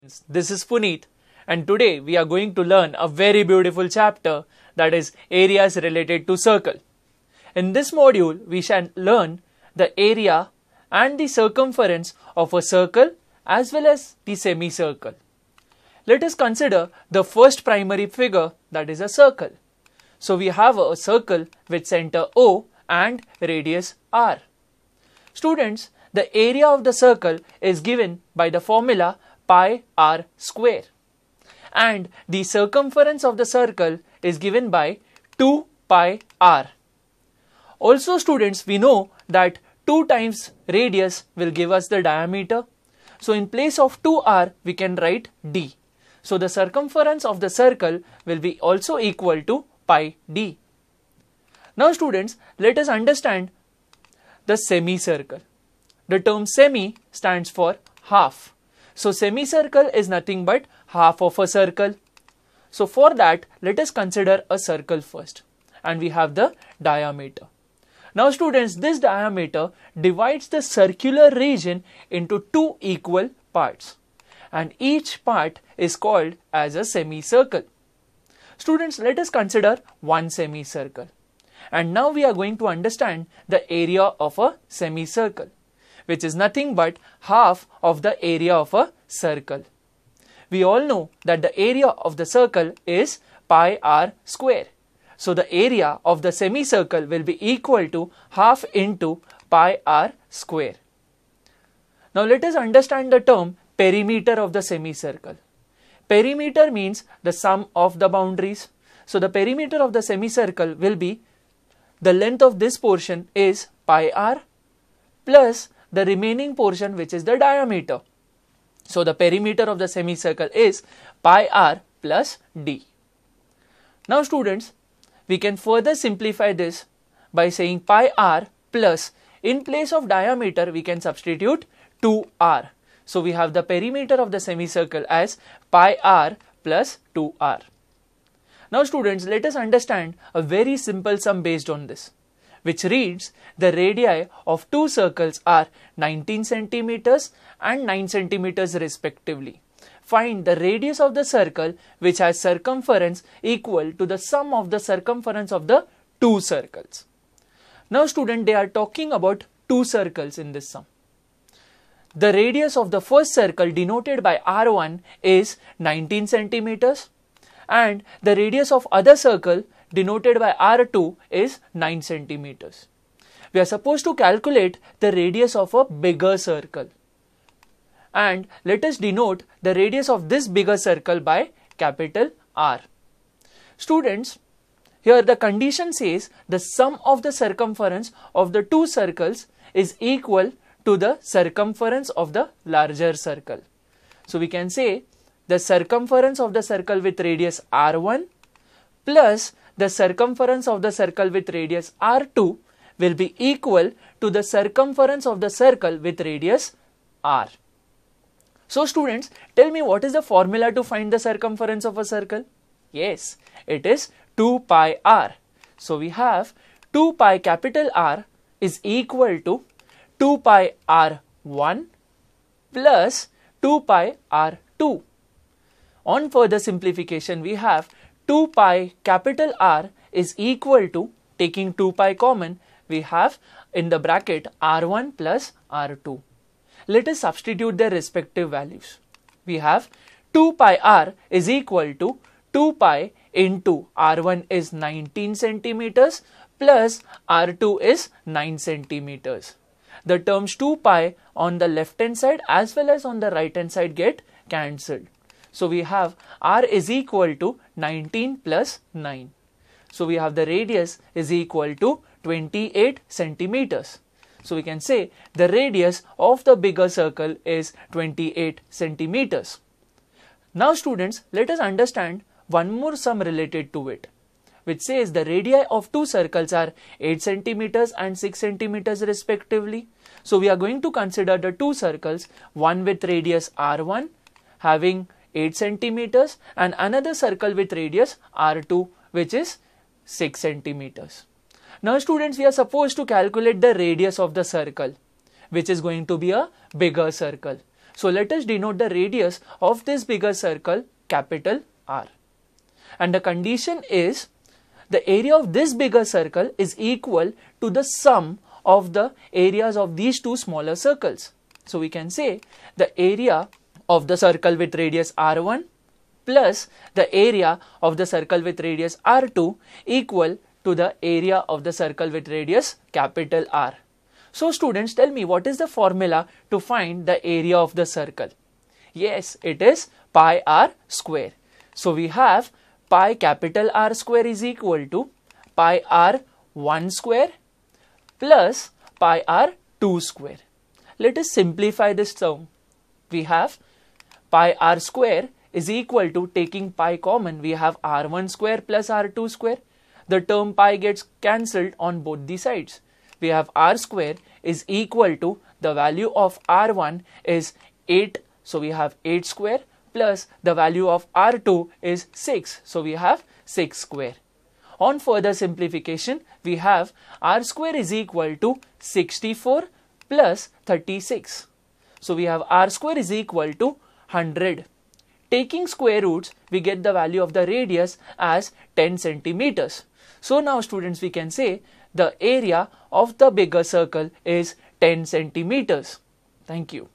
This is Puneet, and today we are going to learn a very beautiful chapter, that is areas related to circle. In this module, we shall learn the area and the circumference of a circle as well as the semicircle. Let us consider the first primary figure, that is a circle. So we have a circle with center O and radius R. Students, the area of the circle is given by the formula pi r square, and the circumference of the circle is given by 2 pi r. Also students, we know that 2 times radius will give us the diameter. So in place of 2r we can write d. So the circumference of the circle will be also equal to pi d. Now students, let us understand the semicircle. The term semi stands for half. So semicircle is nothing but half of a circle. So for that, let us consider a circle first, and we have the diameter. Now students, this diameter divides the circular region into 2 equal parts, and each part is called as a semicircle. Students, let us consider one semicircle, and now we are going to understand the area of a semicircle, which is nothing but half of the area of a circle. We all know that the area of the circle is pi r square. So the area of the semicircle will be equal to half into pi r square. Now let us understand the term perimeter of the semicircle. Perimeter means the sum of the boundaries. So the perimeter of the semicircle will be the length of this portion is pi r plus the remaining portion, which is the diameter. So the perimeter of the semicircle is pi r plus d. Now students, we can further simplify this by saying pi r plus, in place of diameter we can substitute 2r. So we have the perimeter of the semicircle as pi r plus 2r. Now students, let us understand a very simple sum based on this, which reads the radii of 2 circles are 19 centimeters and 9 centimeters respectively. Find the radius of the circle which has circumference equal to the sum of the circumference of the 2 circles. Now student, they are talking about 2 circles in this sum. The radius of the first circle denoted by r1 is 19 centimeters and the radius of other circle denoted by r2 is 9 centimeters. We are supposed to calculate the radius of a bigger circle, and let us denote the radius of this bigger circle by capital R. Students, here the condition says the sum of the circumference of the 2 circles is equal to the circumference of the larger circle. So we can say the circumference of the circle with radius r1 plus the circumference of the circle with radius r2 will be equal to the circumference of the circle with radius r. So students, tell me, what is the formula to find the circumference of a circle? Yes, it is 2 pi r. So we have 2 pi capital R is equal to 2 pi r1 plus 2 pi r2. On further simplification, we have 2 pi capital R is equal to, taking 2 pi common, we have in the bracket r1 plus r2. Let us substitute their respective values. We have 2 pi r is equal to 2 pi into r1 is 19 centimeters plus r2 is 9 centimeters. The terms 2 pi on the left hand side as well as on the right hand side get cancelled. So we have r is equal to 19 plus 9. So we have the radius is equal to 28 centimeters. So we can say the radius of the bigger circle is 28 centimeters. Now students, let us understand one more sum related to it, which says the radii of 2 circles are 8 centimeters and 6 centimeters respectively. So we are going to consider the 2 circles, one with radius r1 having 8 centimeters and another circle with radius r2 which is 6 centimeters. Now students, we are supposed to calculate the radius of the circle, which is going to be a bigger circle. So let us denote the radius of this bigger circle capital R. And the condition is the area of this bigger circle is equal to the sum of the areas of these two smaller circles. So we can say the area of the circle with radius R1 plus the area of the circle with radius R2 equal to the area of the circle with radius capital R. So students, tell me, what is the formula to find the area of the circle? Yes, it is pi r square. So we have pi capital R square is equal to pi r1 square plus pi r2 square. Let us simplify this term. We have pi r square is equal to, taking pi common, we have r1 square plus r2 square. The term pi gets cancelled on both the sides. We have r square is equal to, the value of r1 is 8, so we have 8 square, plus the value of r2 is 6, so we have 6 square. On further simplification, we have r square is equal to 64 plus 36. So we have r square is equal to 100. Taking square roots, we get the value of the radius as 10 centimeters. So now students, we can say the area of the bigger circle is 10 centimeters. Thank you.